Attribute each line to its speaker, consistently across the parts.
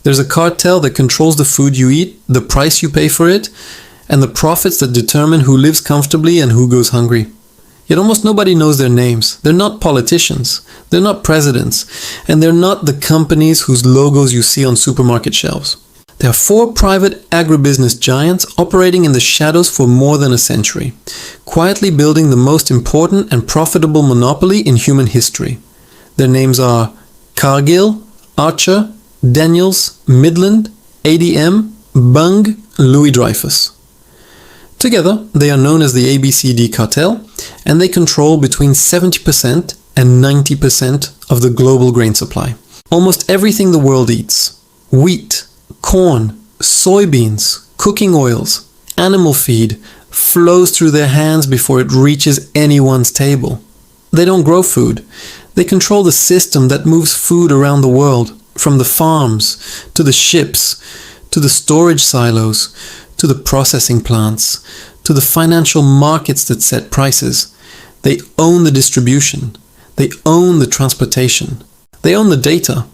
Speaker 1: There's a cartel that controls the food you eat, the price you pay for it, and the profits that determine who lives comfortably and who goes hungry. Yet almost nobody knows their names. They're not politicians, they're not presidents, and they're not the companies whose logos you see on supermarket shelves. There are 4 private agribusiness giants operating in the shadows for more than a century, quietly building the most important and profitable monopoly in human history. Their names are Cargill, Archer, Daniels, Midland, ADM, Bunge, Louis Dreyfus. Together, they are known as the ABCD Cartel, and they control between 70% and 90% of the global grain supply. Almost everything the world eats, wheat, corn, soybeans, cooking oils, animal feed, flows through their hands before it reaches anyone's table. They don't grow food. They control the system that moves food around the world, from the farms, to the ships, to the storage silos, to the processing plants, to the financial markets that set prices. They own the distribution. They own the transportation. They own the data.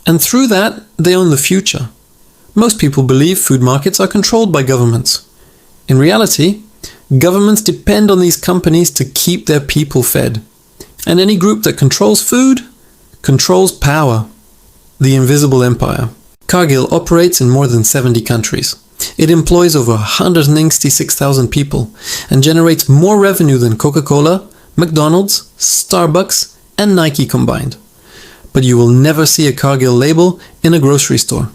Speaker 1: And through that, they own the future. Most people believe food markets are controlled by governments. In reality, governments depend on these companies to keep their people fed. And any group that controls food controls power, the invisible empire. Cargill operates in more than 70 countries. It employs over 166,000 people and generates more revenue than Coca-Cola, McDonald's, Starbucks, and Nike combined. But you will never see a Cargill label in a grocery store,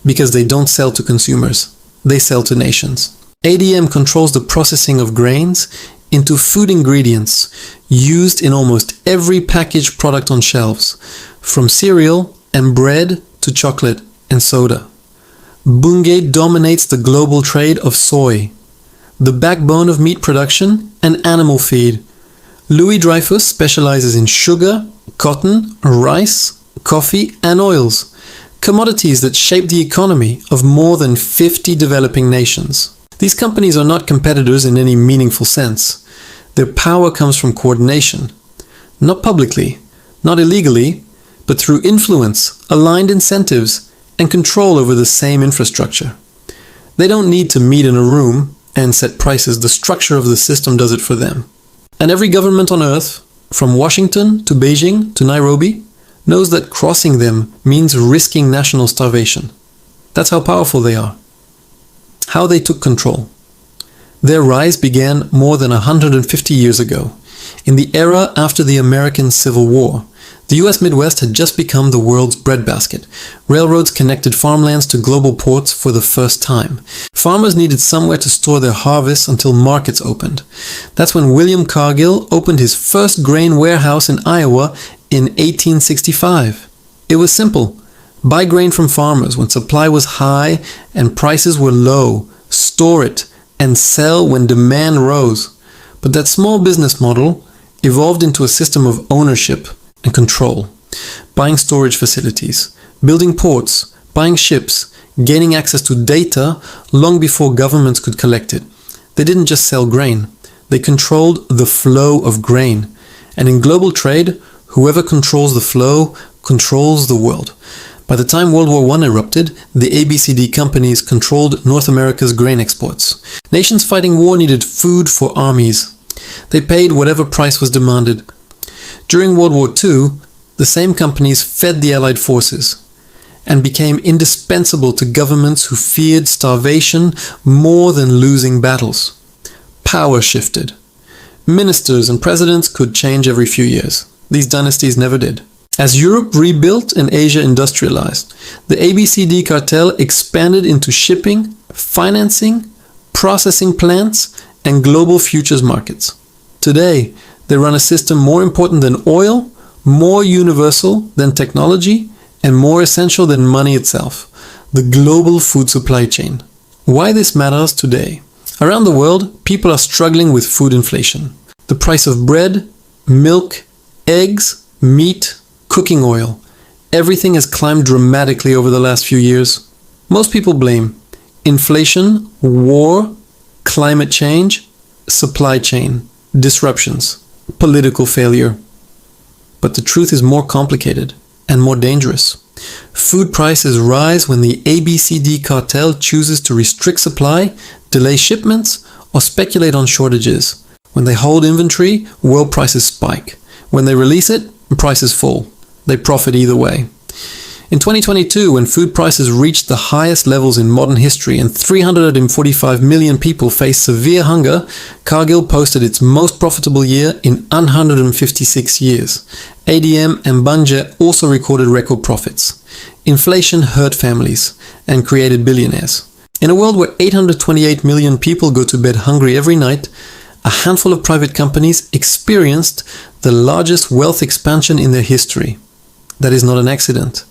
Speaker 1: because they don't sell to consumers, they sell to nations. ADM controls the processing of grains into food ingredients used in almost every packaged product on shelves, from cereal and bread to chocolate and soda. Bunge dominates the global trade of soy, the backbone of meat production and animal feed. Louis Dreyfus specializes in sugar, cotton, rice, coffee, and oils, commodities that shape the economy of more than 50 developing nations. These companies are not competitors in any meaningful sense. Their power comes from coordination, not publicly, not illegally, but through influence, aligned incentives, and control over the same infrastructure. They don't need to meet in a room and set prices. The structure of the system does it for them. And every government on earth, from Washington to Beijing to Nairobi, knows that crossing them means risking national starvation. That's how powerful they are. How they took control. Their rise began more than 150 years ago, in the era after the American Civil War. The US Midwest had just become the world's breadbasket. Railroads connected farmlands to global ports for the first time. Farmers needed somewhere to store their harvests until markets opened. That's when William Cargill opened his first grain warehouse in Iowa in 1865. It was simple. Buy grain from farmers when supply was high and prices were low. Store it and sell when demand rose. But that small business model evolved into a system of ownership and control. Buying storage facilities, building ports, buying ships, gaining access to data long before governments could collect it. They didn't just sell grain. They controlled the flow of grain. And in global trade, whoever controls the flow controls the world. By the time World War I erupted, the ABCD companies controlled North America's grain exports. Nations fighting war needed food for armies. They paid whatever price was demanded. During World War II, the same companies fed the Allied forces and became indispensable to governments who feared starvation more than losing battles. Power shifted. Ministers and presidents could change every few years. These dynasties never did. As Europe rebuilt and Asia industrialized, the ABCD cartel expanded into shipping, financing, processing plants, and global futures markets. Today, they run a system more important than oil, more universal than technology, and more essential than money itself, the global food supply chain. Why this matters today? Around the world, people are struggling with food inflation. The price of bread, milk, eggs, meat, cooking oil. Everything has climbed dramatically over the last few years. Most people blame inflation, war, climate change, supply chain, disruptions, political failure. But the truth is more complicated. and more dangerous. Food prices rise when the ABCD Cartel chooses to restrict supply, delay shipments, or speculate on shortages. When they hold inventory, world prices spike. When they release it, prices fall. They profit either way. In 2022, when food prices reached the highest levels in modern history and 345 million people faced severe hunger, Cargill posted its most profitable year in 156 years. ADM and Bunge also recorded record profits. Inflation hurt families and created billionaires. In a world where 828 million people go to bed hungry every night, a handful of private companies experienced the largest wealth expansion in their history. That is not an accident.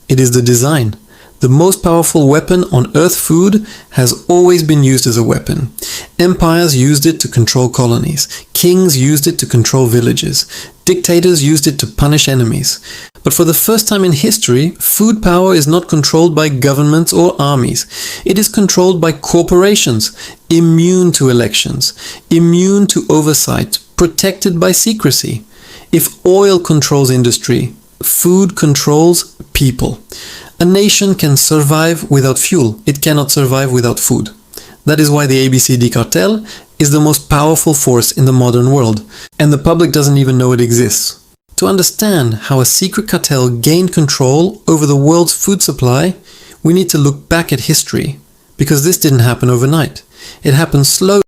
Speaker 1: It is the design. The most powerful weapon on earth, food, has always been used as a weapon. Empires used it to control colonies. Kings used it to control villages. Dictators used it to punish enemies. But for the first time in history, food power is not controlled by governments or armies. It is controlled by corporations, immune to elections, immune to oversight, protected by secrecy. If oil controls industry, food controls people. A nation can survive without fuel. It cannot survive without food. That is why the ABCD Cartel is the most powerful force in the modern world, and the public doesn't even know it exists. To understand how a secret cartel gained control over the world's food supply, we need to look back at history, because this didn't happen overnight. It happened slowly.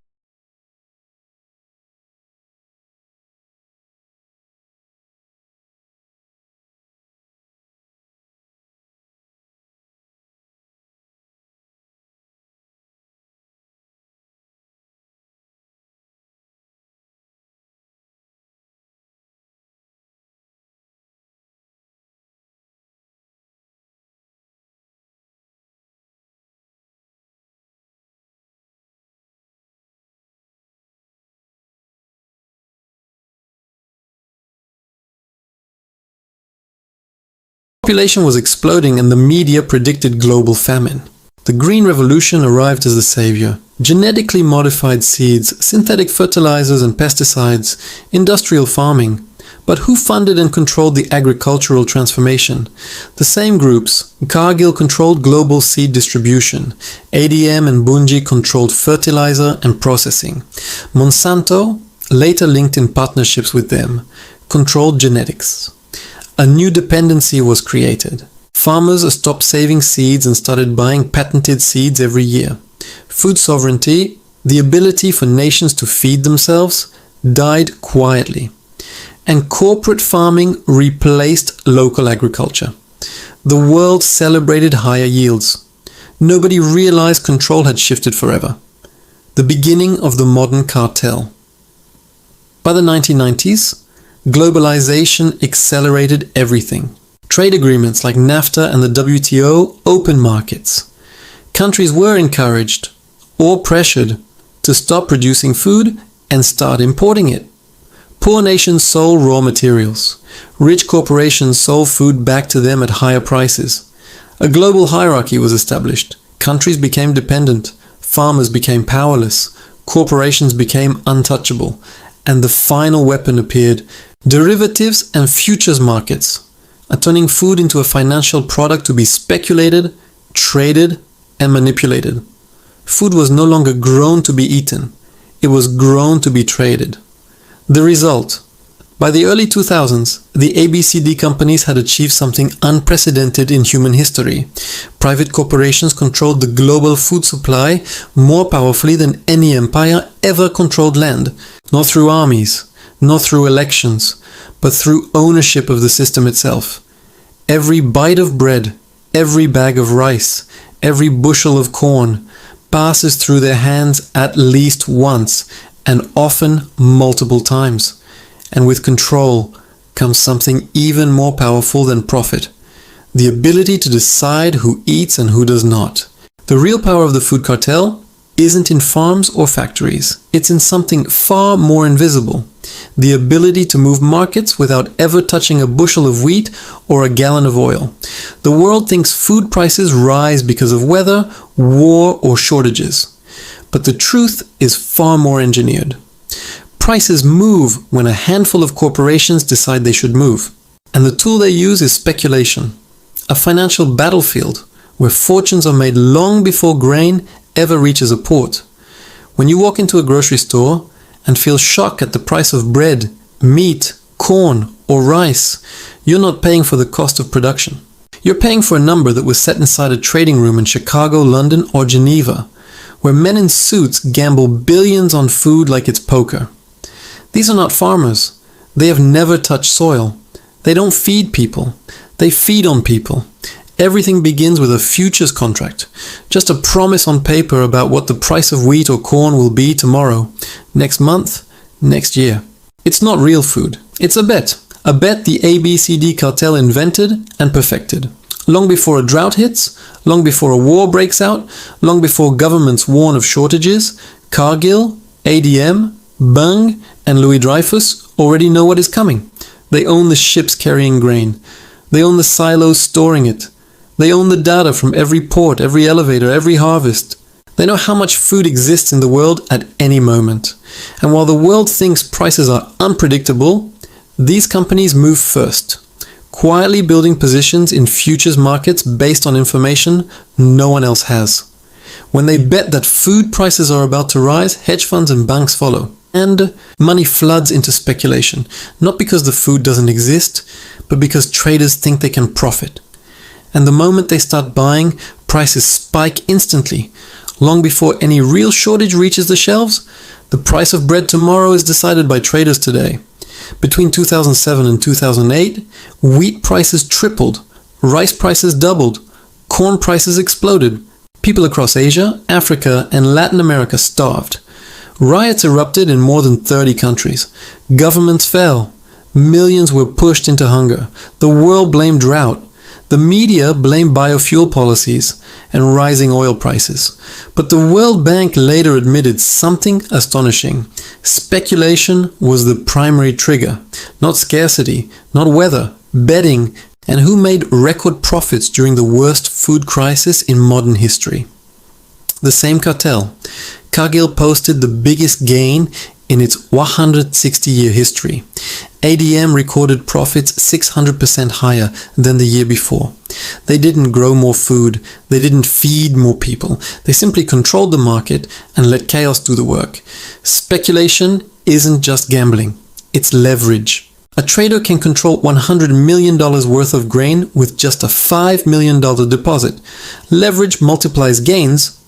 Speaker 1: Population was exploding and the media predicted global famine. The Green Revolution arrived as the savior. Genetically modified seeds, synthetic fertilizers and pesticides, industrial farming. But who funded and controlled the agricultural transformation? The same groups. Cargill controlled global seed distribution. ADM and Bunge controlled fertilizer and processing. Monsanto, later linked in partnerships with them, controlled genetics. A new dependency was created. Farmers stopped saving seeds and started buying patented seeds every year. Food sovereignty, the ability for nations to feed themselves, died quietly. And corporate farming replaced local agriculture. The world celebrated higher yields. Nobody realized control had shifted forever. The beginning of the modern cartel. By the 1990s, globalization accelerated everything. Trade agreements like NAFTA and the WTO opened markets. Countries were encouraged or pressured to stop producing food and start importing it. Poor nations sold raw materials. Rich corporations sold food back to them at higher prices. A global hierarchy was established. Countries became dependent. Farmers became powerless. Corporations became untouchable. And the final weapon appeared: derivatives and futures markets are turning food into a financial product to be speculated, traded, and manipulated. Food was no longer grown to be eaten. It was grown to be traded. The result: by the early 2000s, the ABCD companies had achieved something unprecedented in human history. Private corporations controlled the global food supply more powerfully than any empire ever controlled land, not through armies, not through elections, but through ownership of the system itself. Every bite of bread, every bag of rice, every bushel of corn passes through their hands at least once, and often multiple times. And with control comes something even more powerful than profit: the ability to decide who eats and who does not. The real power of the food cartel isn't in farms or factories. It's in something far more invisible: the ability to move markets without ever touching a bushel of wheat or a gallon of oil. The world thinks food prices rise because of weather, war, or shortages. But the truth is far more engineered. Prices move when a handful of corporations decide they should move. And the tool they use is speculation, a financial battlefield where fortunes are made long before grain ever reaches a port. When you walk into a grocery store and feel shock at the price of bread, meat, corn, or rice, you're not paying for the cost of production. You're paying for a number that was set inside a trading room in Chicago, London, or Geneva, where men in suits gamble billions on food like it's poker. These are not farmers. They have never touched soil. They don't feed people. They feed on people. Everything begins with a futures contract, just a promise on paper about what the price of wheat or corn will be tomorrow, next month, next year. It's not real food. It's a bet the ABCD Cartel invented and perfected. Long before a drought hits, long before a war breaks out, long before governments warn of shortages, Cargill, ADM, Bunge, and Louis Dreyfus already know what is coming. They own the ships carrying grain. They own the silos storing it. They own the data from every port, every elevator, every harvest. They know how much food exists in the world at any moment. And while the world thinks prices are unpredictable, these companies move first, quietly building positions in futures markets based on information no one else has. When they bet that food prices are about to rise, hedge funds and banks follow. And money floods into speculation, not because the food doesn't exist, but because traders think they can profit. And the moment they start buying, prices spike instantly. Long before any real shortage reaches the shelves, the price of bread tomorrow is decided by traders today. Between 2007 and 2008, wheat prices tripled, rice prices doubled, corn prices exploded. People across Asia, Africa, and Latin America starved. Riots erupted in more than 30 countries. Governments fell. Millions were pushed into hunger. The world blamed drought. The media blamed biofuel policies and rising oil prices. But the World Bank later admitted something astonishing. Speculation was the primary trigger, not scarcity, not weather, betting, and who made record profits during the worst food crisis in modern history. The same cartel. Cargill posted the biggest gain in its 160-year history. ADM recorded profits 600% higher than the year before. They didn't grow more food, they didn't feed more people, they simply controlled the market and let chaos do the work. Speculation isn't just gambling, it's leverage. A trader can control $100 million worth of grain with just a $5 million deposit. Leverage multiplies gains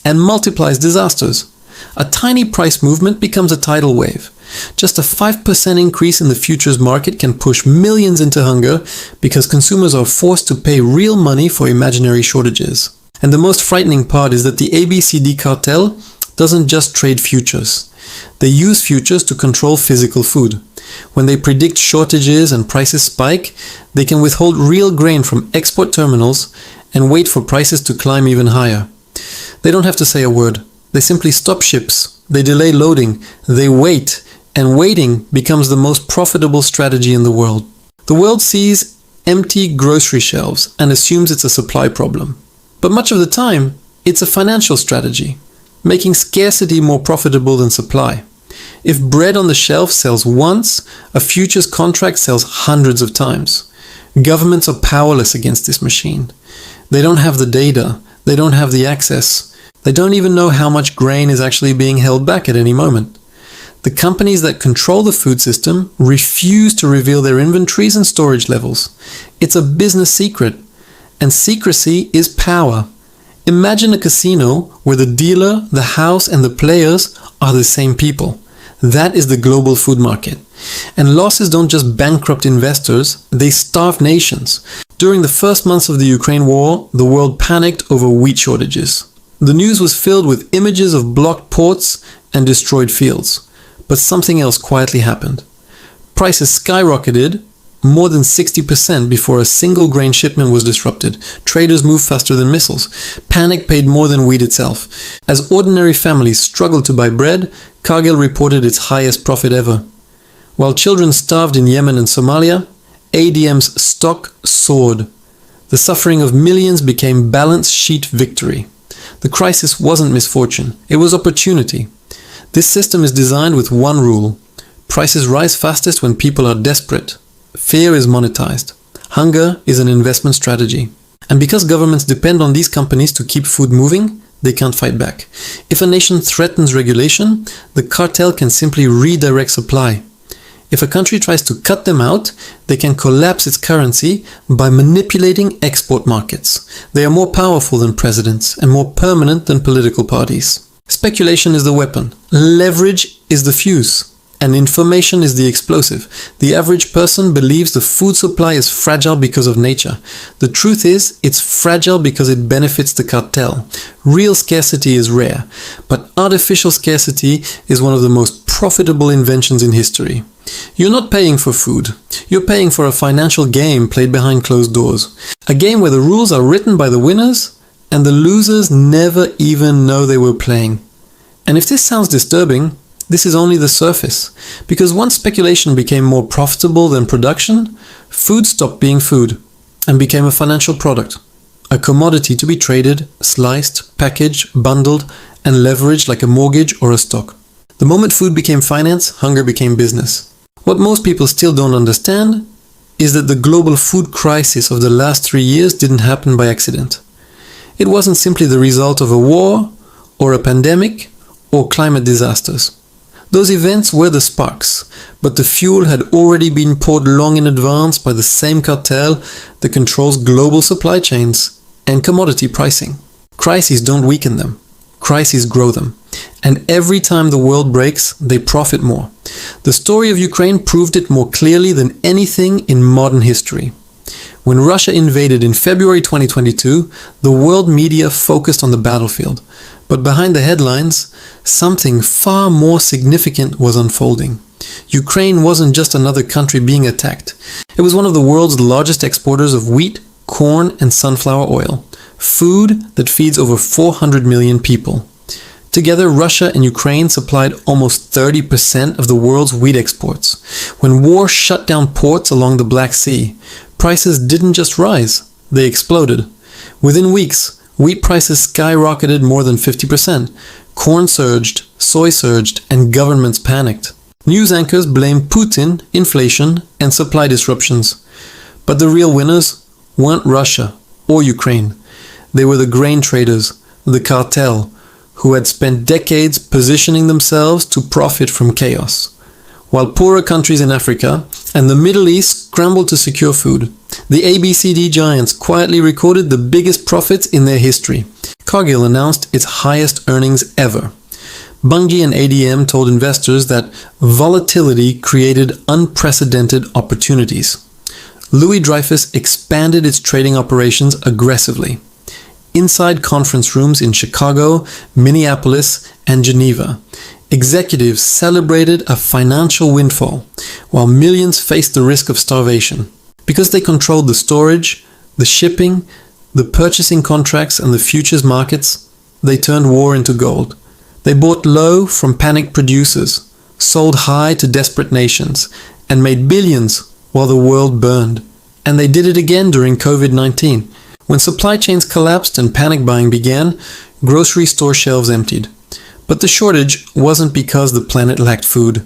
Speaker 1: and multiplies disasters. A tiny price movement becomes a tidal wave. Just a 5% increase in the futures market can push millions into hunger because consumers are forced to pay real money for imaginary shortages. And the most frightening part is that the ABCD Cartel doesn't just trade futures. They use futures to control physical food. When they predict shortages and prices spike, they can withhold real grain from export terminals and wait for prices to climb even higher. They don't have to say a word. They simply stop ships, they delay loading, they wait, and waiting becomes the most profitable strategy in the world. The world sees empty grocery shelves and assumes it's a supply problem. But much of the time, it's a financial strategy, making scarcity more profitable than supply. If bread on the shelf sells once, a futures contract sells hundreds of times. Governments are powerless against this machine. They don't have the data, they don't have the access. They don't even know how much grain is actually being held back at any moment. The companies that control the food system refuse to reveal their inventories and storage levels. It's a business secret, and secrecy is power. Imagine a casino where the dealer, the house, and the players are the same people. That is the global food market. And losses don't just bankrupt investors, they starve nations. During the first months of the Ukraine war, the world panicked over wheat shortages. The news was filled with images of blocked ports and destroyed fields. But something else quietly happened. Prices skyrocketed more than 60% before a single grain shipment was disrupted. Traders moved faster than missiles. Panic paid more than wheat itself. As ordinary families struggled to buy bread, Cargill reported its highest profit ever. While children starved in Yemen and Somalia, ADM's stock soared. The suffering of millions became balance sheet victory. The crisis wasn't misfortune, it was opportunity. This system is designed with one rule: prices rise fastest when people are desperate. fear is monetized. Hunger is an investment strategy. And because governments depend on these companies to keep food moving, they can't fight back. If a nation threatens regulation, the cartel can simply redirect supply. If a country tries to cut them out, they can collapse its currency by manipulating export markets. They are more powerful than presidents and more permanent than political parties. Speculation is the weapon, leverage is the fuse, and information is the explosive. The average person believes the food supply is fragile because of nature. The truth is, it's fragile because it benefits the cartel. Real scarcity is rare, but artificial scarcity is one of the most profitable inventions in history. You're not paying for food. You're paying for a financial game played behind closed doors. A game where the rules are written by the winners and the losers never even know they were playing. And if this sounds disturbing, this is only the surface. Because once speculation became more profitable than production, food stopped being food and became a financial product. A commodity to be traded, sliced, packaged, bundled, and leveraged like a mortgage or a stock. The moment food became finance, hunger became business. What most people still don't understand is that the global food crisis of the last 3 years didn't happen by accident. It wasn't simply the result of a war, or a pandemic, or climate disasters. Those events were the sparks, but the fuel had already been poured long in advance by the same cartel that controls global supply chains and commodity pricing. Crises don't weaken them. Crises grow them. And every time the world breaks, they profit more. The story of Ukraine proved it more clearly than anything in modern history. When Russia invaded in February 2022, the world media focused on the battlefield. But behind the headlines, something far more significant was unfolding. Ukraine wasn't just another country being attacked. It was one of the world's largest exporters of wheat, corn, and sunflower oil. Food that feeds over 400 million people. Together, Russia and Ukraine supplied almost 30% of the world's wheat exports. When war shut down ports along the Black Sea, prices didn't just rise, they exploded. Within weeks, wheat prices skyrocketed more than 50%. Corn surged, soy surged, and governments panicked. News anchors blamed Putin, inflation, and supply disruptions. But the real winners weren't Russia or Ukraine. They were the grain traders, the cartel, who had spent decades positioning themselves to profit from chaos. While poorer countries in Africa and the Middle East scrambled to secure food, the ABCD giants quietly recorded the biggest profits in their history. Cargill announced its highest earnings ever. Bunge and ADM told investors that volatility created unprecedented opportunities. Louis Dreyfus expanded its trading operations aggressively. Inside conference rooms in Chicago, Minneapolis, and Geneva, executives celebrated a financial windfall, while millions faced the risk of starvation. Because they controlled the storage, the shipping, the purchasing contracts, and the futures markets, they turned war into gold. They bought low from panicked producers, sold high to desperate nations, and made billions while the world burned. And they did it again during COVID-19. When supply chains collapsed and panic buying began, grocery store shelves emptied. But the shortage wasn't because the planet lacked food.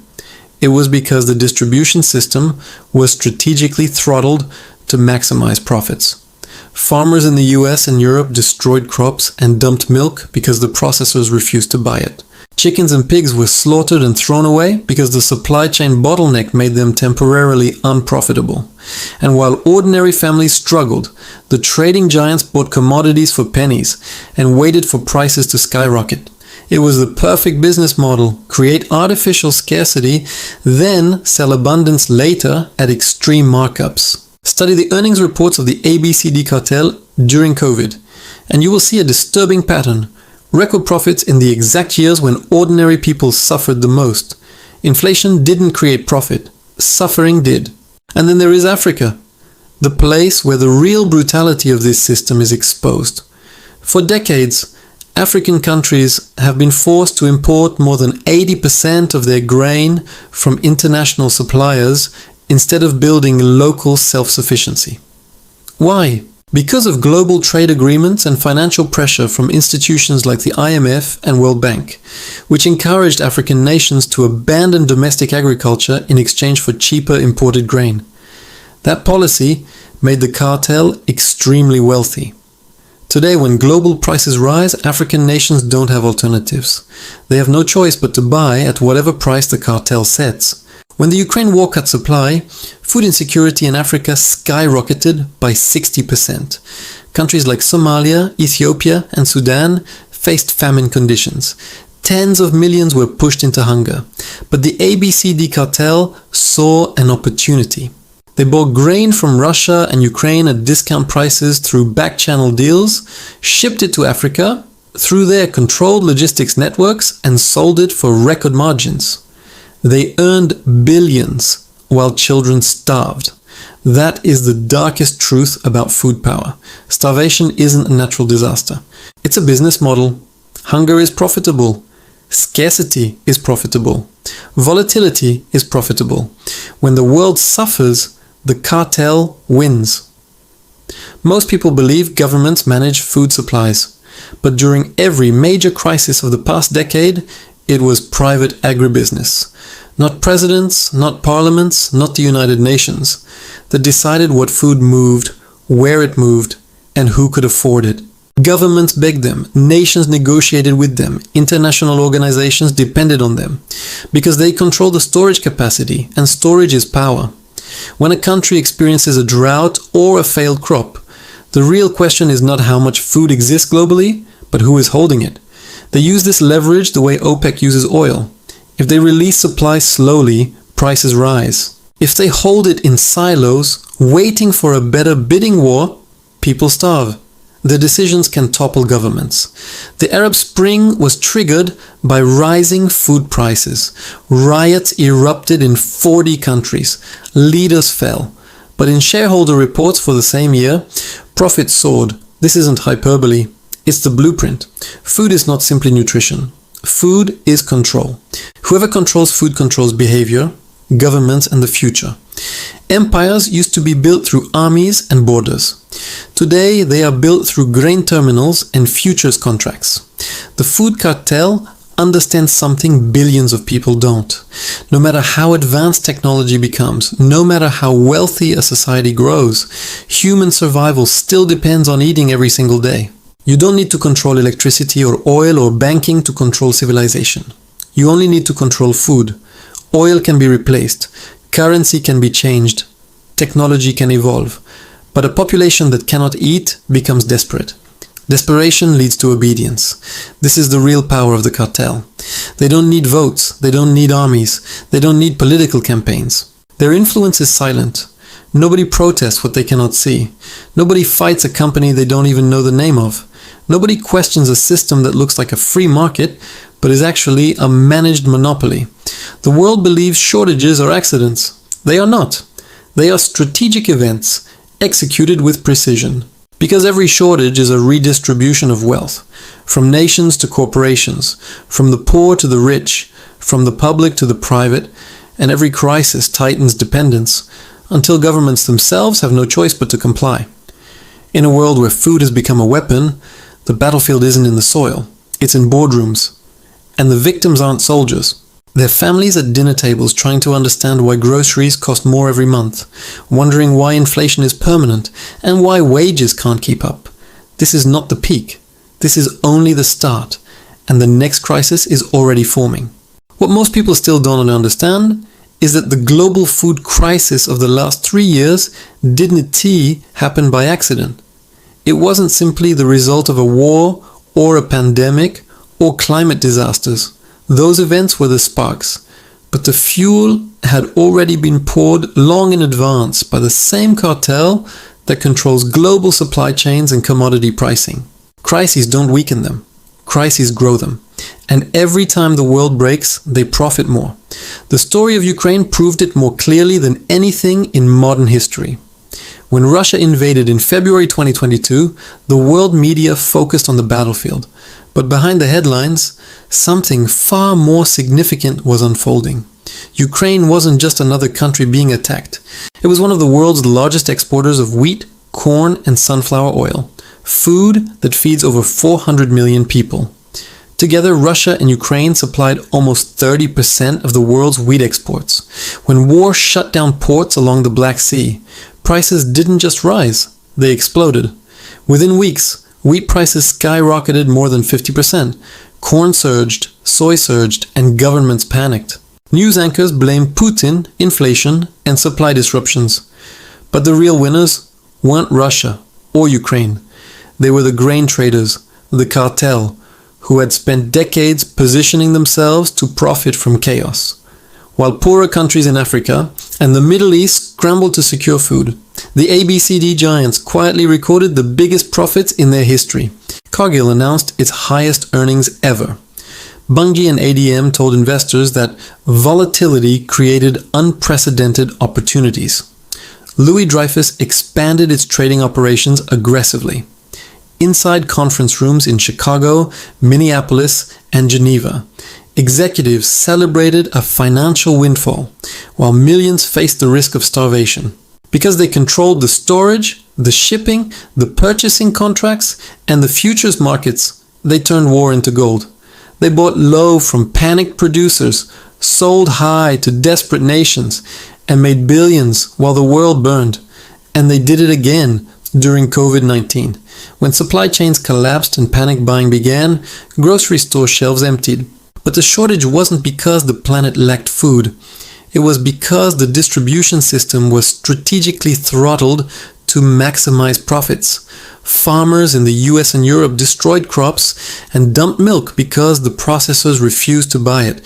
Speaker 1: It was because the distribution system was strategically throttled to maximize profits. Farmers in the US and Europe destroyed crops and dumped milk because the processors refused to buy it. Chickens and pigs were slaughtered and thrown away because the supply chain bottleneck made them temporarily unprofitable. And while ordinary families struggled, the trading giants bought commodities for pennies and waited for prices to skyrocket. It was the perfect business model: create artificial scarcity, then sell abundance later at extreme markups. Study the earnings reports of the ABCD Cartel during COVID, and you will see a disturbing pattern. Record profits in the exact years when ordinary people suffered the most. Inflation didn't create profit, suffering did. And then there is Africa, the place where the real brutality of this system is exposed. For decades, African countries have been forced to import more than 80% of their grain from international suppliers instead of building local self-sufficiency. Why? Because of global trade agreements and financial pressure from institutions like the IMF and World Bank, which encouraged African nations to abandon domestic agriculture in exchange for cheaper imported grain. That policy made the cartel extremely wealthy. Today, when global prices rise, African nations don't have alternatives. They have no choice but to buy at whatever price the cartel sets. When the Ukraine war cut supply, food insecurity in Africa skyrocketed by 60%. Countries like Somalia, Ethiopia, and Sudan faced famine conditions. Tens of millions were pushed into hunger. But the ABCD Cartel saw an opportunity. They bought grain from Russia and Ukraine at discount prices through back-channel deals, shipped it to Africa through their controlled logistics networks, and sold it for record margins. They earned billions while children starved. That is the darkest truth about food power. Starvation isn't a natural disaster. It's a business model. Hunger is profitable. Scarcity is profitable. Volatility is profitable. When the world suffers, the cartel wins. Most people believe governments manage food supplies, but during every major crisis of the past decade, it was private agribusiness. Not presidents, not parliaments, not the United Nations, that decided what food moved, where it moved, and who could afford it. Governments begged them, nations negotiated with them, international organizations depended on them, because they control the storage capacity, and storage is power. When a country experiences a drought or a failed crop, the real question is not how much food exists globally, but who is holding it. They use this leverage the way OPEC uses oil. If they release supply slowly, prices rise. If they hold it in silos, waiting for a better bidding war, people starve. Their decisions can topple governments. The Arab Spring was triggered by rising food prices. Riots erupted in 40 countries. Leaders fell. But in shareholder reports for the same year, profits soared. This isn't hyperbole. It's the blueprint. Food is not simply nutrition. Food is control. Whoever controls food controls behavior, governments, and the future. Empires used to be built through armies and borders. Today, they are built through grain terminals and futures contracts. The food cartel understands something billions of people don't. No matter how advanced technology becomes, no matter how wealthy a society grows, human survival still depends on eating every single day. You don't need to control electricity or oil or banking to control civilization. You only need to control food. Oil can be replaced. Currency can be changed. Technology can evolve. But a population that cannot eat becomes desperate. Desperation leads to obedience. This is the real power of the cartel. They don't need votes. They don't need armies. They don't need political campaigns. Their influence is silent. Nobody protests what they cannot see. Nobody fights a company they don't even know the name of. Nobody questions a system that looks like a free market, but is actually a managed monopoly. The world believes shortages are accidents. They are not. They are strategic events, executed with precision. Because every shortage is a redistribution of wealth, from nations to corporations, from the poor to the rich, from the public to the private, and every crisis tightens dependence, until governments themselves have no choice but to comply. In a world where food has become a weapon, the battlefield isn't in the soil, it's in boardrooms. And the victims aren't soldiers. They're families at dinner tables trying to understand why groceries cost more every month, wondering why inflation is permanent, and why wages can't keep up. This is not the peak. This is only the start, and the next crisis is already forming. What most people still don't understand is that the global food crisis of the last 3 years didn't happen by accident. It wasn't simply the result of a war or a pandemic or climate disasters. Those events were the sparks, but the fuel had already been poured long in advance by the same cartel that controls global supply chains and commodity pricing. Crises don't weaken them. Crises grow them. And every time the world breaks, they profit more. The story of Ukraine proved it more clearly than anything in modern history. When Russia invaded in February 2022, the world media focused on the battlefield. But behind the headlines, something far more significant was unfolding. Ukraine wasn't just another country being attacked. It was one of the world's largest exporters of wheat, corn, and sunflower oil. Food that feeds over 400 million people. Together, Russia and Ukraine supplied almost 30% of the world's wheat exports. When war shut down ports along the Black Sea, prices didn't just rise, they exploded. Within weeks, wheat prices skyrocketed more than 50%. Corn surged, soy surged, and governments panicked. News anchors blamed Putin, inflation, and supply disruptions. But the real winners weren't Russia or Ukraine. They were the grain traders, the cartel, who had spent decades positioning themselves to profit from chaos. While poorer countries in Africa and the Middle East scrambled to secure food, the ABCD giants quietly recorded the biggest profits in their history. Cargill announced its highest earnings ever. Bunge and ADM told investors that volatility created unprecedented opportunities. Louis Dreyfus expanded its trading operations aggressively. Inside conference rooms in Chicago, Minneapolis, and Geneva, executives celebrated a financial windfall, while millions faced the risk of starvation. Because they controlled the storage, the shipping, the purchasing contracts, and the futures markets, they turned war into gold. They bought low from panicked producers, sold high to desperate nations, and made billions while the world burned. And they did it again during COVID-19. When supply chains collapsed and panic buying began, grocery store shelves emptied. But the shortage wasn't because the planet lacked food. It was because the distribution system was strategically throttled to maximize profits. Farmers in the US and Europe destroyed crops and dumped milk because the processors refused to buy it.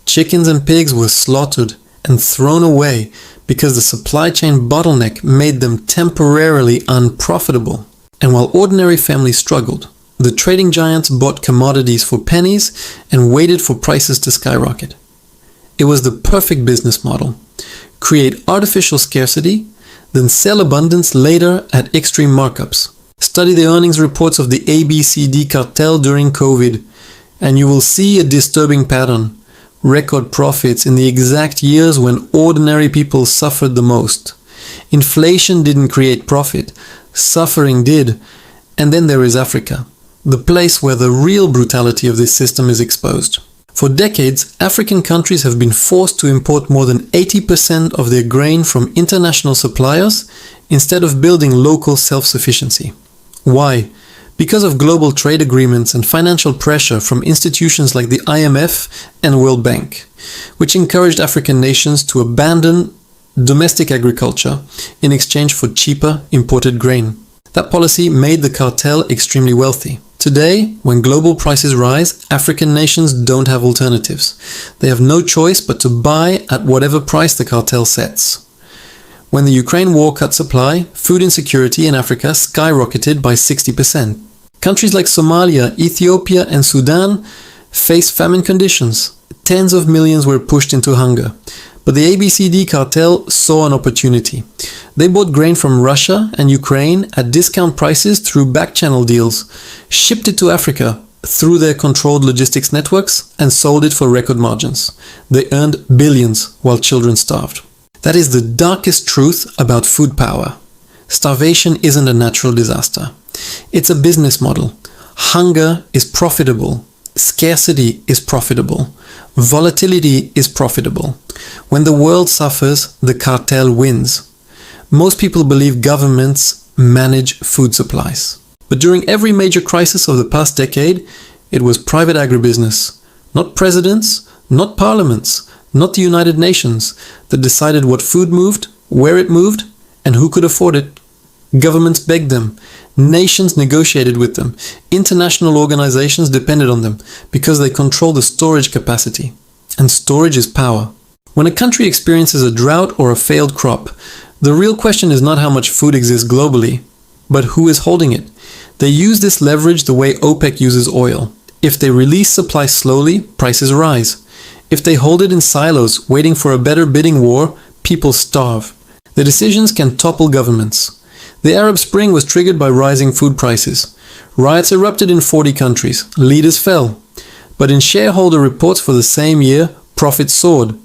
Speaker 1: Chickens and pigs were slaughtered and thrown away because the supply chain bottleneck made them temporarily unprofitable. And while ordinary families struggled, the trading giants bought commodities for pennies and waited for prices to skyrocket. It was the perfect business model. Create artificial scarcity, then sell abundance later at extreme markups. Study the earnings reports of the ABCD Cartel during COVID, and you will see a disturbing pattern. Record profits in the exact years when ordinary people suffered the most. Inflation didn't create profit, suffering did. And then there is Africa, the place where the real brutality of this system is exposed. For decades, African countries have been forced to import more than 80% of their grain from international suppliers instead of building local self-sufficiency. Why? Because of global trade agreements and financial pressure from institutions like the IMF and World Bank, which encouraged African nations to abandon domestic agriculture in exchange for cheaper imported grain. That policy made the cartel extremely wealthy. Today, when global prices rise, African nations don't have alternatives. They have no choice but to buy at whatever price the cartel sets. When the Ukraine war cut supply, food insecurity in Africa skyrocketed by 60%. Countries like Somalia, Ethiopia, and Sudan faced famine conditions. Tens of millions were pushed into hunger. But the ABCD cartel saw an opportunity. They bought grain from Russia and Ukraine at discount prices through back-channel deals, shipped it to Africa through their controlled logistics networks, and sold it for record margins. They earned billions while children starved. That is the darkest truth about food power. Starvation isn't a natural disaster. It's a business model. Hunger is profitable. Scarcity is profitable. Volatility is profitable. When the world suffers, the cartel wins. Most people believe governments manage food supplies. But during every major crisis of the past decade, it was private agribusiness, not presidents, not parliaments, not the United Nations, that decided what food moved, where it moved, and who could afford it. Governments begged them. Nations negotiated with them. International organizations depended on them because they control the storage capacity. And storage is power. When a country experiences a drought or a failed crop, the real question is not how much food exists globally, but who is holding it. They use this leverage the way OPEC uses oil. If they release supply slowly, prices rise. If they hold it in silos, waiting for a better bidding war, people starve. The decisions can topple governments. The Arab Spring was triggered by rising food prices. Riots erupted in 40 countries. Leaders fell. But in shareholder reports for the same year, profits soared.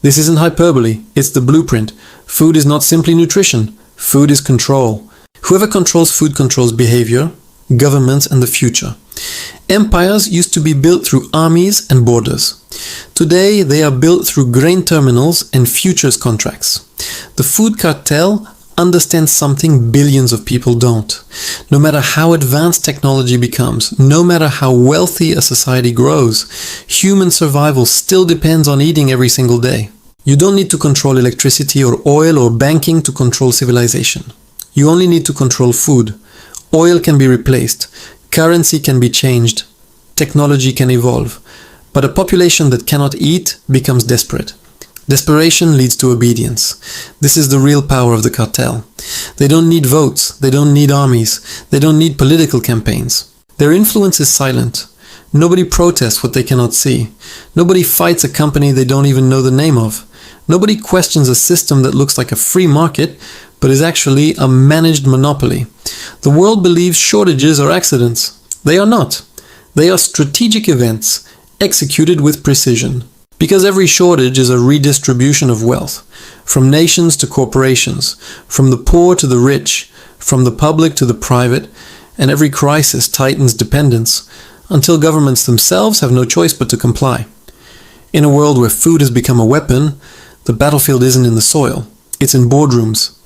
Speaker 1: This isn't hyperbole, it's the blueprint. Food is not simply nutrition. Food is control. Whoever controls food controls behavior, governments, and the future. Empires used to be built through armies and borders. Today, they are built through grain terminals and futures contracts. The food cartel understands something billions of people don't. No matter how advanced technology becomes, no matter how wealthy a society grows, human survival still depends on eating every single day. You don't need to control electricity or oil or banking to control civilization. You only need to control food. Oil can be replaced. Currency can be changed. Technology can evolve. But a population that cannot eat becomes desperate. Desperation leads to obedience. This is the real power of the cartel. They don't need votes. They don't need armies. They don't need political campaigns. Their influence is silent. Nobody protests what they cannot see. Nobody fights a company they don't even know the name of. Nobody questions a system that looks like a free market, but is actually a managed monopoly. The world believes shortages are accidents. They are not. They are strategic events, executed with precision. Because every shortage is a redistribution of wealth, from nations to corporations, from the poor to the rich, from the public to the private, and every crisis tightens dependence, until governments themselves have no choice but to comply. In a world where food has become a weapon, the battlefield isn't in the soil, it's in boardrooms.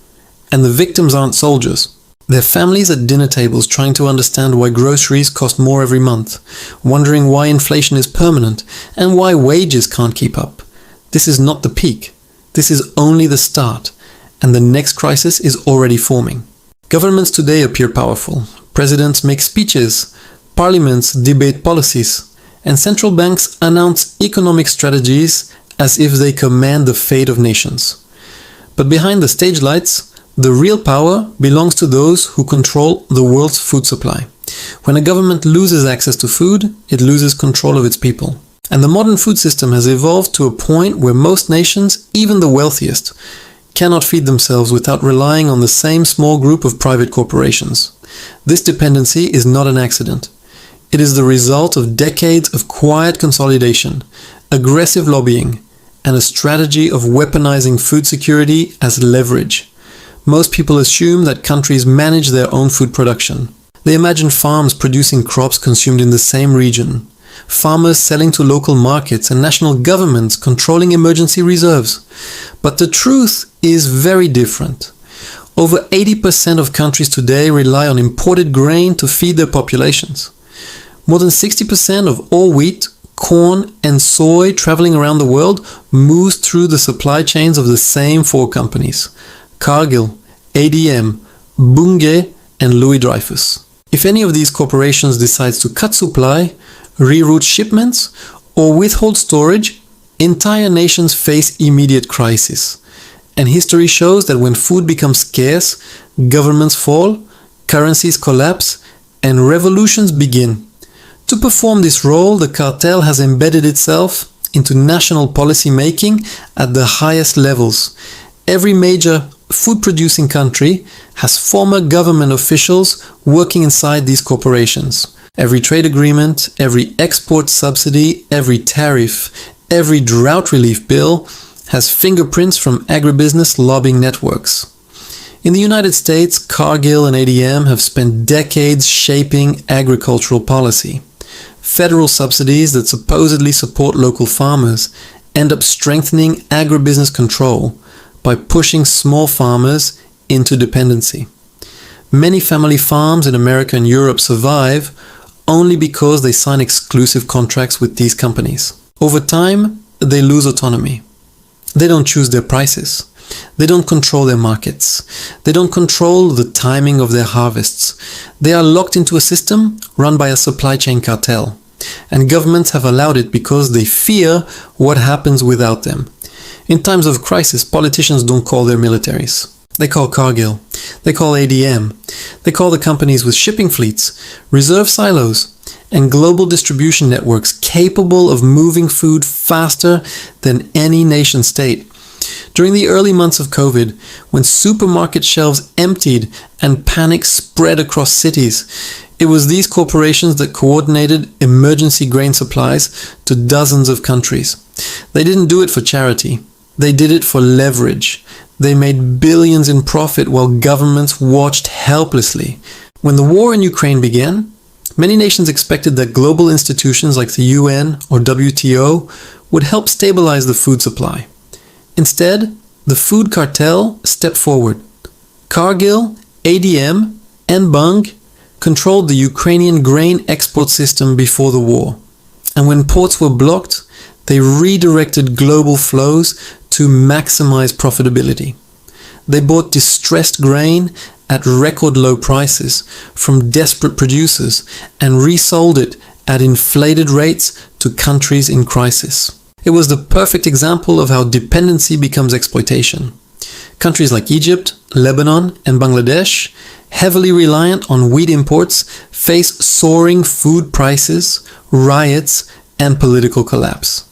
Speaker 1: And the victims aren't soldiers. They're families at dinner tables trying to understand why groceries cost more every month, wondering why inflation is permanent, and why wages can't keep up. This is not the peak. This is only the start, and the next crisis is already forming. Governments today appear powerful. Presidents make speeches, parliaments debate policies, and central banks announce economic strategies as if they command the fate of nations. But behind the stage lights, the real power belongs to those who control the world's food supply. When a government loses access to food, it loses control of its people. And the modern food system has evolved to a point where most nations, even the wealthiest, cannot feed themselves without relying on the same small group of private corporations. This dependency is not an accident. It is the result of decades of quiet consolidation, aggressive lobbying, and a strategy of weaponizing food security as leverage. Most people assume that countries manage their own food production. They imagine farms producing crops consumed in the same region, farmers selling to local markets, and national governments controlling emergency reserves. But the truth is very different. Over 80% of countries today rely on imported grain to feed their populations. More than 60% of all wheat, corn, and soy traveling around the world moves through the supply chains of the same four companies: Cargill, ADM, Bunge, and Louis Dreyfus. If any of these corporations decides to cut supply, reroute shipments, or withhold storage, entire nations face immediate crisis. And history shows that when food becomes scarce, governments fall, currencies collapse, and revolutions begin. To perform this role, the cartel has embedded itself into national policy making at the highest levels. Every major food-producing country has former government officials working inside these corporations. Every trade agreement, every export subsidy, every tariff, every drought relief bill has fingerprints from agribusiness lobbying networks. In the United States, Cargill and ADM have spent decades shaping agricultural policy. Federal subsidies that supposedly support local farmers end up strengthening agribusiness control by pushing small farmers into dependency. Many family farms in America and Europe survive only because they sign exclusive contracts with these companies. Over time, they lose autonomy. They don't choose their prices. They don't control their markets. They don't control the timing of their harvests. They are locked into a system run by a supply chain cartel. And governments have allowed it because they fear what happens without them. In times of crisis, politicians don't call their militaries. They call Cargill. They call ADM. They call the companies with shipping fleets, reserve silos, and global distribution networks capable of moving food faster than any nation state. During the early months of COVID, when supermarket shelves emptied and panic spread across cities, it was these corporations that coordinated emergency grain supplies to dozens of countries. They didn't do it for charity. They did it for leverage. They made billions in profit while governments watched helplessly. When the war in Ukraine began, Many nations expected that global institutions like the UN or WTO would help stabilize the food supply. Instead, the food cartel stepped forward. Cargill, ADM, and Bunge controlled the Ukrainian grain export system before the war. And when ports were blocked, they redirected global flows to maximize profitability. They bought distressed grain at record low prices from desperate producers and resold it at inflated rates to countries in crisis. It was the perfect example of how dependency becomes exploitation. Countries like Egypt, Lebanon, and Bangladesh, heavily reliant on wheat imports, face soaring food prices, riots, and political collapse.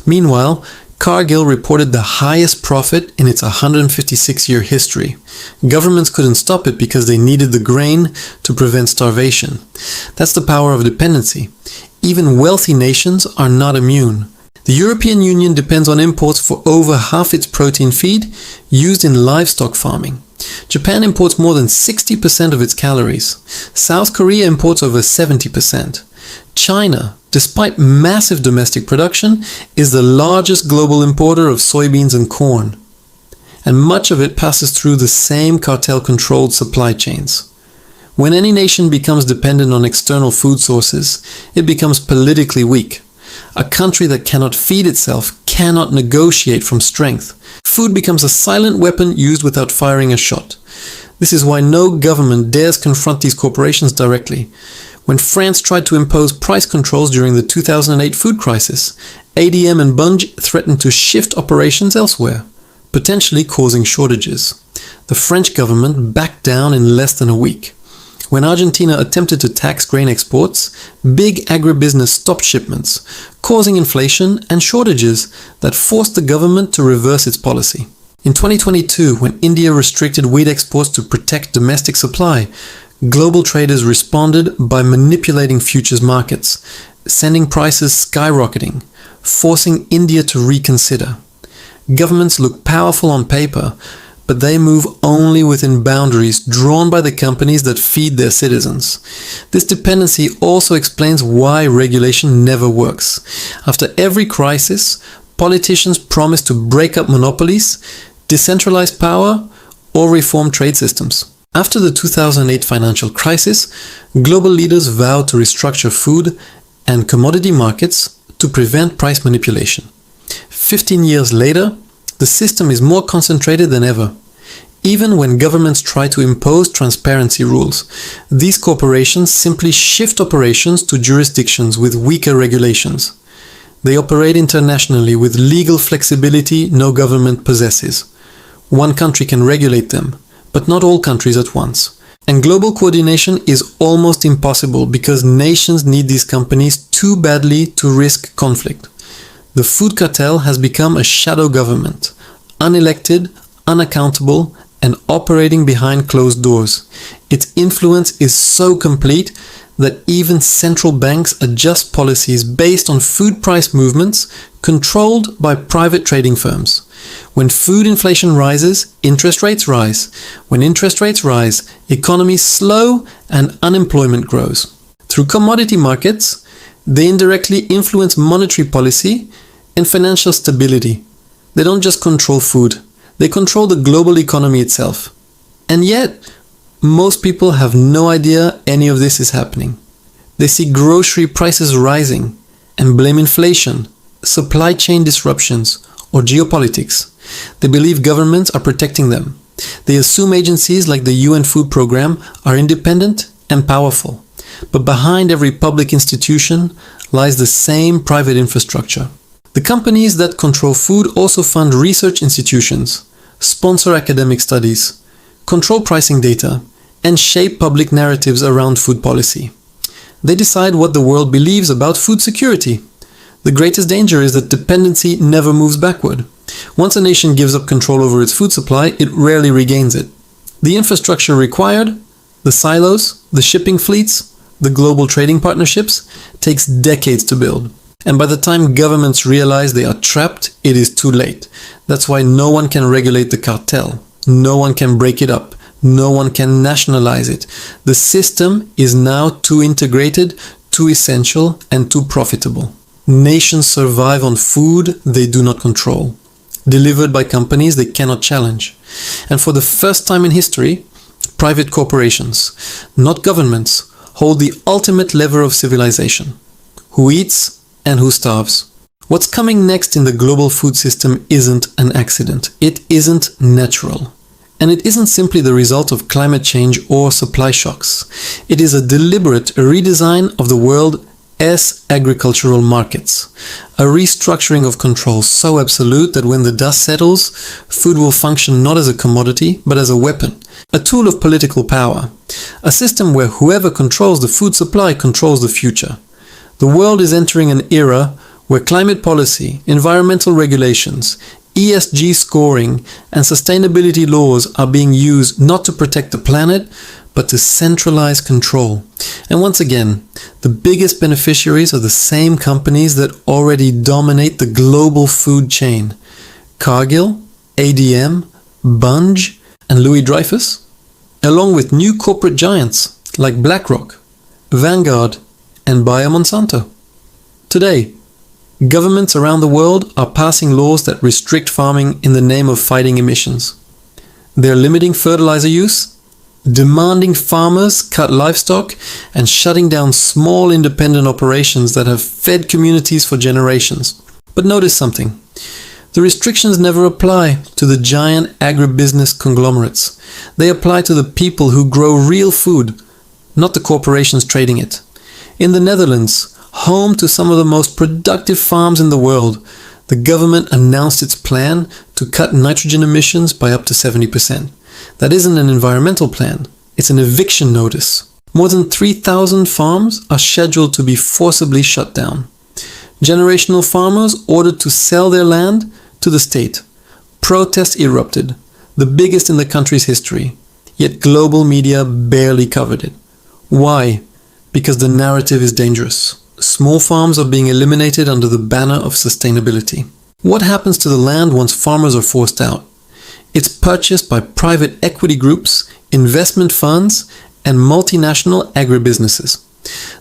Speaker 1: Meanwhile, Cargill reported the highest profit in its 156-year history. Governments couldn't stop it because they needed the grain to prevent starvation. That's the power of dependency. Even wealthy nations are not immune. The European Union depends on imports for over half its protein feed used in livestock farming. Japan imports more than 60% of its calories. South Korea imports over 70%. China, despite massive domestic production, is the largest global importer of soybeans and corn. And much of it passes through the same cartel-controlled supply chains. When any nation becomes dependent on external food sources, it becomes politically weak. A country that cannot feed itself cannot negotiate from strength. Food becomes a silent weapon used without firing a shot. This is why no government dares confront these corporations directly. When France tried to impose price controls during the 2008 food crisis, ADM and Bunge threatened to shift operations elsewhere, potentially causing shortages. The French government backed down in less than a week. When Argentina attempted to tax grain exports, big agribusiness stopped shipments, causing inflation and shortages that forced the government to reverse its policy. In 2022, when India restricted wheat exports to protect domestic supply, global traders responded by manipulating futures markets, sending prices skyrocketing, forcing India to reconsider. Governments look powerful on paper, but they move only within boundaries drawn by the companies that feed their citizens. This dependency also explains why regulation never works. After every crisis, politicians promise to break up monopolies, decentralize power, or reform trade systems. After the 2008 financial crisis, global leaders vowed to restructure food and commodity markets to prevent price manipulation. 15 years later, the system is more concentrated than ever. Even when governments try to impose transparency rules, these corporations simply shift operations to jurisdictions with weaker regulations. They operate internationally with legal flexibility no government possesses. One country can regulate them, but not all countries at once. And global coordination is almost impossible because nations need these companies too badly to risk conflict. The food cartel has become a shadow government, unelected, unaccountable, and operating behind closed doors. Its influence is so complete that even central banks adjust policies based on food price movements controlled by private trading firms. When food inflation rises, interest rates rise. When interest rates rise, economies slow and unemployment grows. Through commodity markets, they indirectly influence monetary policy and financial stability. They don't just control food, they control the global economy itself. And yet, most people have no idea any of this is happening. They see grocery prices rising and blame inflation, supply chain disruptions, or geopolitics. They believe governments are protecting them. They assume agencies like the UN Food Programme are independent and powerful. But behind every public institution lies the same private infrastructure. The companies that control food also fund research institutions, sponsor academic studies, control pricing data, and shape public narratives around food policy. They decide what the world believes about food security. The greatest danger is that dependency never moves backward. Once a nation gives up control over its food supply, it rarely regains it. The infrastructure required, the silos, the shipping fleets, the global trading partnerships, takes decades to build. And by the time governments realize they are trapped, it is too late. That's why no one can regulate the cartel. No one can break it up. No one can nationalize it. The system is now too integrated, too essential, and too profitable. Nations survive on food they do not control, delivered by companies they cannot challenge. And for the first time in history, private corporations, not governments, hold the ultimate lever of civilization. Who eats and who starves. What's coming next in the global food system isn't an accident. It isn't natural. And it isn't simply the result of climate change or supply shocks. It is a deliberate redesign of the world as agricultural markets. A restructuring of control so absolute that when the dust settles, food will function not as a commodity, but as a weapon, a tool of political power. A system where whoever controls the food supply controls the future. The world is entering an era where climate policy, environmental regulations, ESG scoring, and sustainability laws are being used not to protect the planet, but to centralize control. And once again, the biggest beneficiaries are the same companies that already dominate the global food chain. Cargill, ADM, Bunge, and Louis Dreyfus, along with new corporate giants like BlackRock, Vanguard, and Bayer Monsanto. Today, governments around the world are passing laws that restrict farming in the name of fighting emissions. They're limiting fertilizer use, demanding farmers cut livestock, and shutting down small independent operations that have fed communities for generations. But notice something. The restrictions never apply to the giant agribusiness conglomerates. They apply to the people who grow real food, not the corporations trading it. In the Netherlands, home to some of the most productive farms in the world, the government announced its plan to cut nitrogen emissions by up to 70%. That isn't an environmental plan, it's an eviction notice. More than 3,000 farms are scheduled to be forcibly shut down. Generational farmers ordered to sell their land to the state. Protests erupted, the biggest in the country's history, yet global media barely covered it. Why? Because the narrative is dangerous. Small farms are being eliminated under the banner of sustainability. What happens to the land once farmers are forced out? It's purchased by private equity groups, investment funds, and multinational agribusinesses.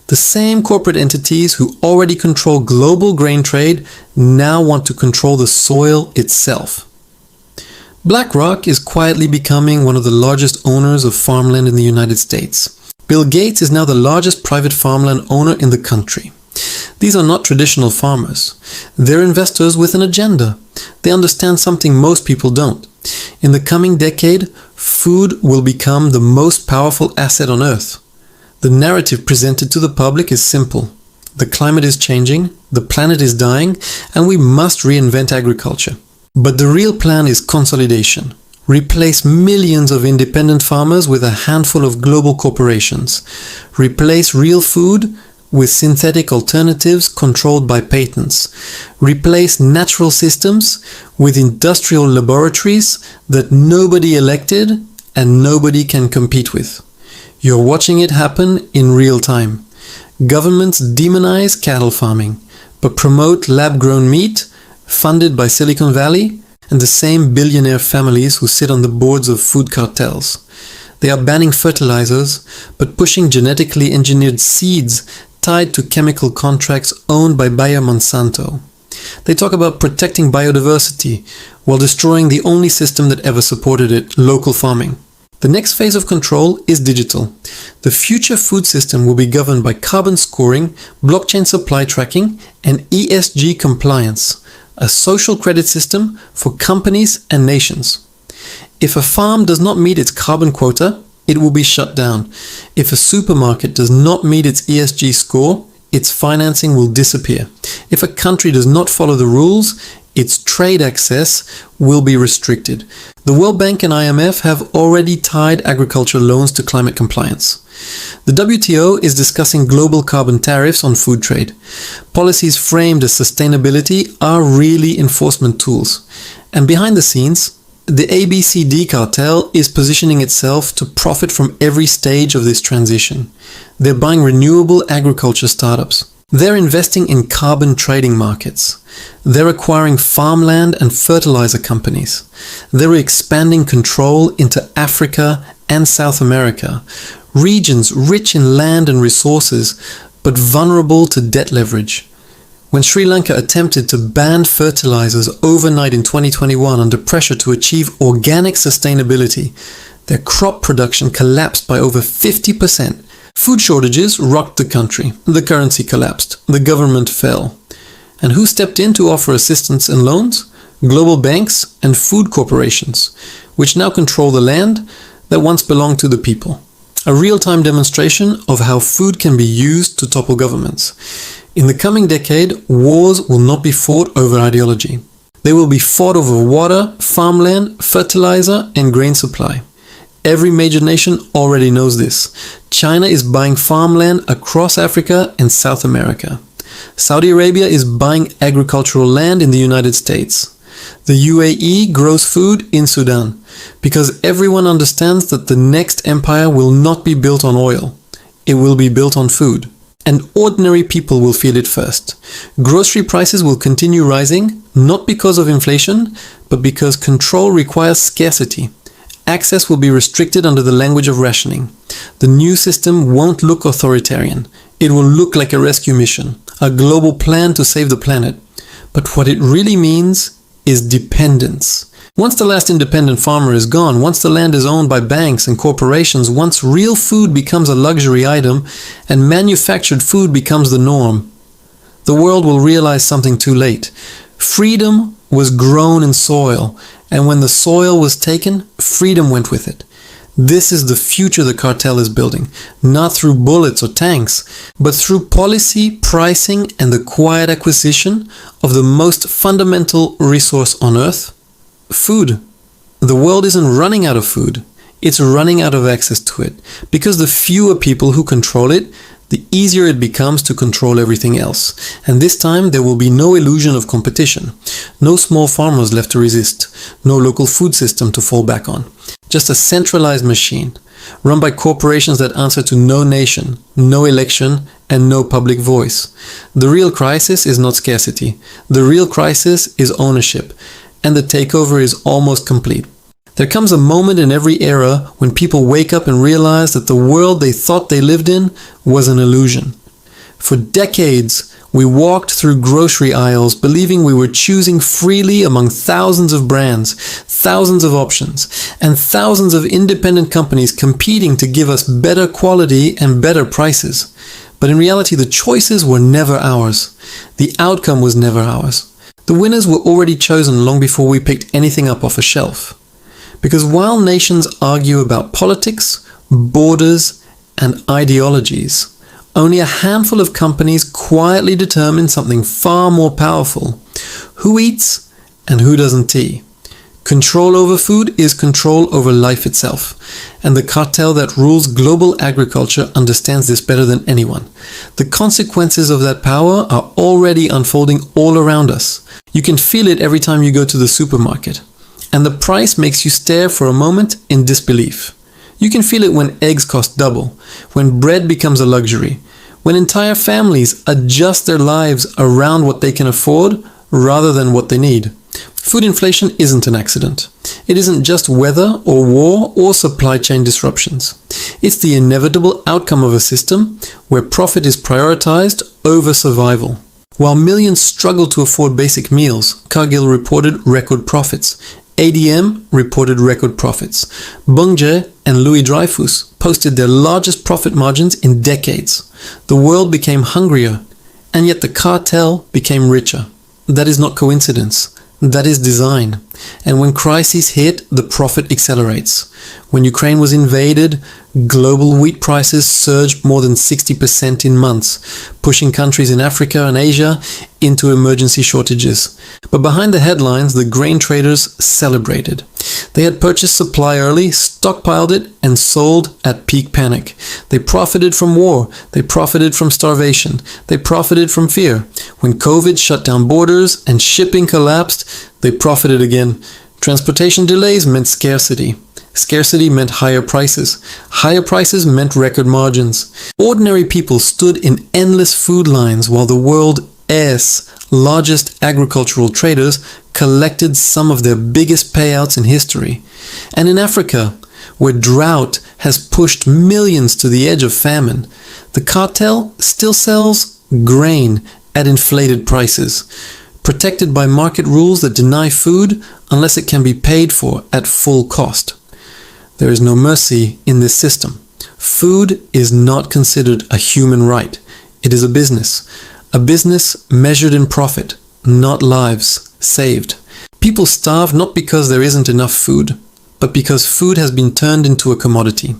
Speaker 1: The same corporate entities who already control global grain trade now want to control the soil itself. BlackRock is quietly becoming one of the largest owners of farmland in the United States. Bill Gates is now the largest private farmland owner in the country. These are not traditional farmers. They're investors with an agenda. They understand something most people don't. In the coming decade, food will become the most powerful asset on Earth. The narrative presented to the public is simple. The climate is changing, the planet is dying, and we must reinvent agriculture. But the real plan is consolidation. Replace millions of independent farmers with a handful of global corporations. Replace real food with synthetic alternatives controlled by patents. Replace natural systems with industrial laboratories that nobody elected and nobody can compete with. You're watching it happen in real time. Governments demonize cattle farming, but promote lab-grown meat funded by Silicon Valley and the same billionaire families who sit on the boards of food cartels. They are banning fertilizers, but pushing genetically engineered seeds tied to chemical contracts owned by Bayer Monsanto. They talk about protecting biodiversity while destroying the only system that ever supported it, local farming. The next phase of control is digital. The future food system will be governed by carbon scoring, blockchain supply tracking, and ESG compliance, a social credit system for companies and nations. If a farm does not meet its carbon quota, it will be shut down. If a supermarket does not meet its ESG score, its financing will disappear. If a country does not follow the rules, its trade access will be restricted. The World Bank and IMF have already tied agriculture loans to climate compliance. The WTO is discussing global carbon tariffs on food trade. Policies framed as sustainability are really enforcement tools. And behind the scenes, the ABCD Cartel is positioning itself to profit from every stage of this transition. They're buying renewable agriculture startups. They're investing in carbon trading markets. They're acquiring farmland and fertilizer companies. They're expanding control into Africa, and South America, regions rich in land and resources, but vulnerable to debt leverage. When Sri Lanka attempted to ban fertilizers overnight in 2021 under pressure to achieve organic sustainability, their crop production collapsed by over 50%. Food shortages rocked the country. The currency collapsed. The government fell. And who stepped in to offer assistance and loans? Global banks and food corporations, which now control the land that once belonged to the people. A real-time demonstration of how food can be used to topple governments. In the coming decade, wars will not be fought over ideology. They will be fought over water, farmland, fertilizer, and grain supply. Every major nation already knows this. China is buying farmland across Africa and South America. Saudi Arabia is buying agricultural land in the United States. The UAE grows food in Sudan, because everyone understands that the next empire will not be built on oil. It will be built on food. And ordinary people will feel it first. Grocery prices will continue rising, not because of inflation, but because control requires scarcity. Access will be restricted under the language of rationing. The new system won't look authoritarian. It will look like a rescue mission, a global plan to save the planet. But what it really means is dependence. Once the last independent farmer is gone, once the land is owned by banks and corporations, once real food becomes a luxury item and manufactured food becomes the norm, the world will realize something too late. Freedom was grown in soil, and when the soil was taken, freedom went with it. This is the future the cartel is building, not through bullets or tanks, but through policy, pricing, and the quiet acquisition of the most fundamental resource on earth: food. The world isn't running out of food, it's running out of access to it, because the fewer people who control it, the easier it becomes to control everything else. And this time there will be no illusion of competition, no small farmers left to resist, no local food system to fall back on. Just a centralized machine, run by corporations that answer to no nation, no election, and no public voice. The real crisis is not scarcity. The real crisis is ownership, and the takeover is almost complete. There comes a moment in every era when people wake up and realize that the world they thought they lived in was an illusion. For decades, we walked through grocery aisles believing we were choosing freely among thousands of brands, thousands of options, and thousands of independent companies competing to give us better quality and better prices. But in reality, the choices were never ours. The outcome was never ours. The winners were already chosen long before we picked anything up off a shelf. Because while nations argue about politics, borders, and ideologies, only a handful of companies quietly determine something far more powerful: who eats and who doesn't eat. Control over food is control over life itself, and the cartel that rules global agriculture understands this better than anyone. The consequences of that power are already unfolding all around us. You can feel it every time you go to the supermarket, and the price makes you stare for a moment in disbelief. You can feel it when eggs cost double, when bread becomes a luxury, when entire families adjust their lives around what they can afford rather than what they need. Food inflation isn't an accident. It isn't just weather or war or supply chain disruptions. It's the inevitable outcome of a system where profit is prioritized over survival. While millions struggle to afford basic meals, Cargill reported record profits. ADM reported record profits. Bunge and Louis Dreyfus posted their largest profit margins in decades. The world became hungrier, and yet the cartel became richer. That is not coincidence. That is design. And when crises hit, the profit accelerates. When Ukraine was invaded, global wheat prices surged more than 60% in months, pushing countries in Africa and Asia into emergency shortages. But behind the headlines, the grain traders celebrated. They had purchased supply early, stockpiled it, and sold at peak panic. They profited from war. They profited from starvation. They profited from fear. When COVID shut down borders and shipping collapsed, they profited again. Transportation delays meant scarcity. Scarcity meant higher prices. Higher prices meant record margins. Ordinary people stood in endless food lines while the world's largest agricultural traders collected some of their biggest payouts in history. And in Africa, where drought has pushed millions to the edge of famine, the cartel still sells grain at inflated prices, protected by market rules that deny food unless it can be paid for at full cost. There is no mercy in this system. Food is not considered a human right. It is a business measured in profit, not lives saved. People starve not because there isn't enough food, but because food has been turned into a commodity,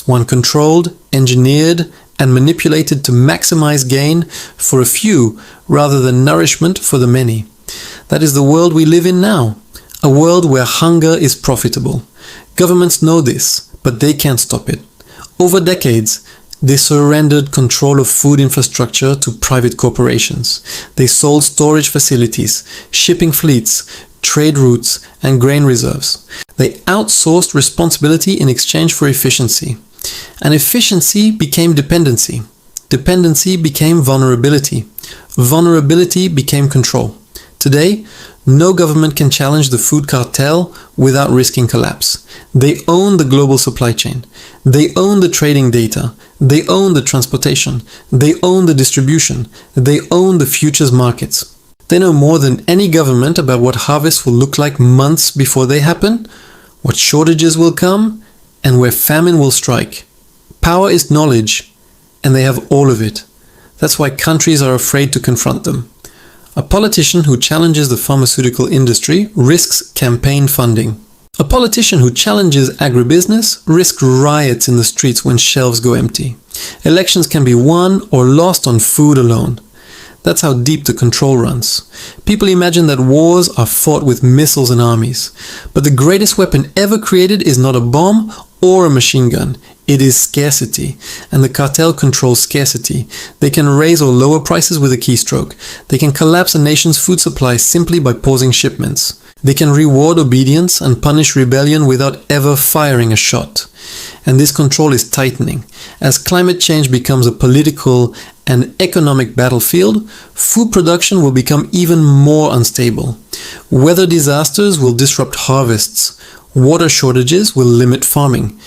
Speaker 1: one controlled, engineered, and manipulated to maximize gain for a few rather than nourishment for the many. That is the world we live in now, a world where hunger is profitable. Governments know this, but they can't stop it. Over decades, they surrendered control of food infrastructure to private corporations. They sold storage facilities, shipping fleets, trade routes, and grain reserves. They outsourced responsibility in exchange for efficiency. And efficiency became dependency. Dependency became vulnerability. Vulnerability became control. Today, no government can challenge the food cartel without risking collapse. They own the global supply chain. They own the trading data. They own the transportation. They own the distribution. They own the futures markets. They know more than any government about what harvests will look like months before they happen, what shortages will come, and where famine will strike. Power is knowledge, and they have all of it. That's why countries are afraid to confront them. A politician who challenges the pharmaceutical industry risks campaign funding. A politician who challenges agribusiness risks riots in the streets when shelves go empty. Elections can be won or lost on food alone. That's how deep the control runs. People imagine that wars are fought with missiles and armies. But the greatest weapon ever created is not a bomb or a machine gun. It is scarcity. And the cartel controls scarcity. They can raise or lower prices with a keystroke. They can collapse a nation's food supply simply by pausing shipments. They can reward obedience and punish rebellion without ever firing a shot. And this control is tightening. As climate change becomes a political and economic battlefield, food production will become even more unstable. Weather disasters will disrupt harvests. Water shortages will limit farming.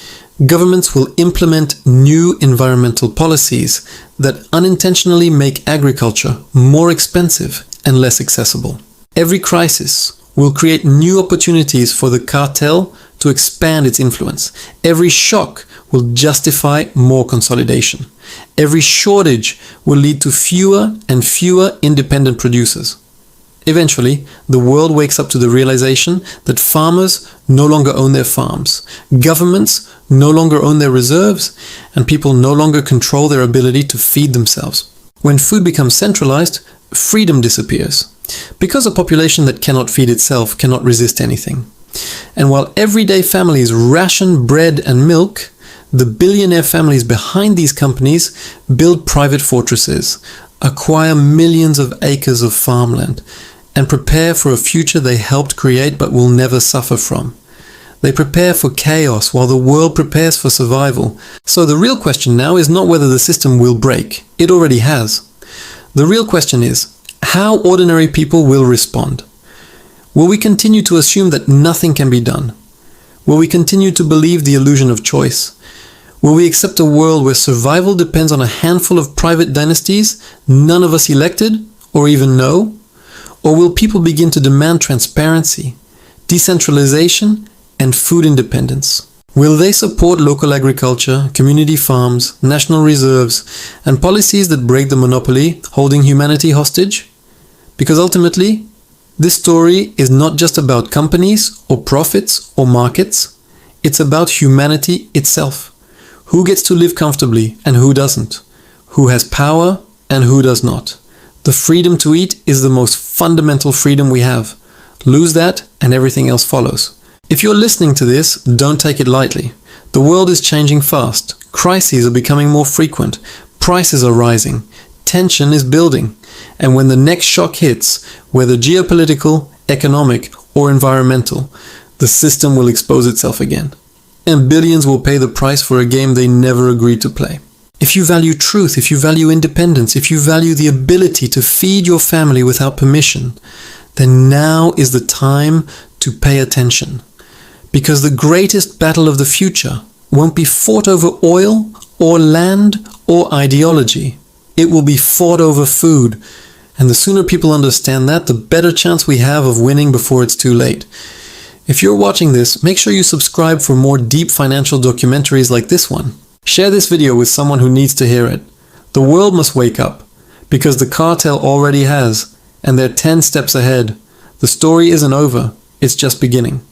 Speaker 1: Governments will implement new environmental policies that unintentionally make agriculture more expensive and less accessible. Every crisis will create new opportunities for the cartel to expand its influence. Every shock will justify more consolidation. Every shortage will lead to fewer and fewer independent producers. Eventually, the world wakes up to the realization that farmers no longer own their farms, governments no longer own their reserves, and people no longer control their ability to feed themselves. When food becomes centralized, freedom disappears, because a population that cannot feed itself cannot resist anything. And while everyday families ration bread and milk, the billionaire families behind these companies build private fortresses, acquire millions of acres of farmland, and prepare for a future they helped create but will never suffer from. They prepare for chaos while the world prepares for survival. So the real question now is not whether the system will break. It already has. The real question is how ordinary people will respond. Will we continue to assume that nothing can be done? Will we continue to believe the illusion of choice? Will we accept a world where survival depends on a handful of private dynasties none of us elected or even know? Or will people begin to demand transparency, decentralization, and food independence? Will they support local agriculture, community farms, national reserves, and policies that break the monopoly holding humanity hostage? Because ultimately, this story is not just about companies or profits or markets. It's about humanity itself. Who gets to live comfortably and who doesn't? Who has power and who does not? The freedom to eat is the most fundamental freedom we have. Lose that and everything else follows. If you're listening to this, don't take it lightly. The world is changing fast. Crises are becoming more frequent. Prices are rising. Tension is building. And when the next shock hits, whether geopolitical, economic, or environmental, the system will expose itself again. And billions will pay the price for a game they never agreed to play. If you value truth, if you value independence, if you value the ability to feed your family without permission, then now is the time to pay attention. Because the greatest battle of the future won't be fought over oil or land or ideology. It will be fought over food. And the sooner people understand that, the better chance we have of winning before it's too late. If you're watching this, make sure you subscribe for more deep financial documentaries like this one. Share this video with someone who needs to hear it. The world must wake up, because the cartel already has, and they're 10 steps ahead. The story isn't over, it's just beginning.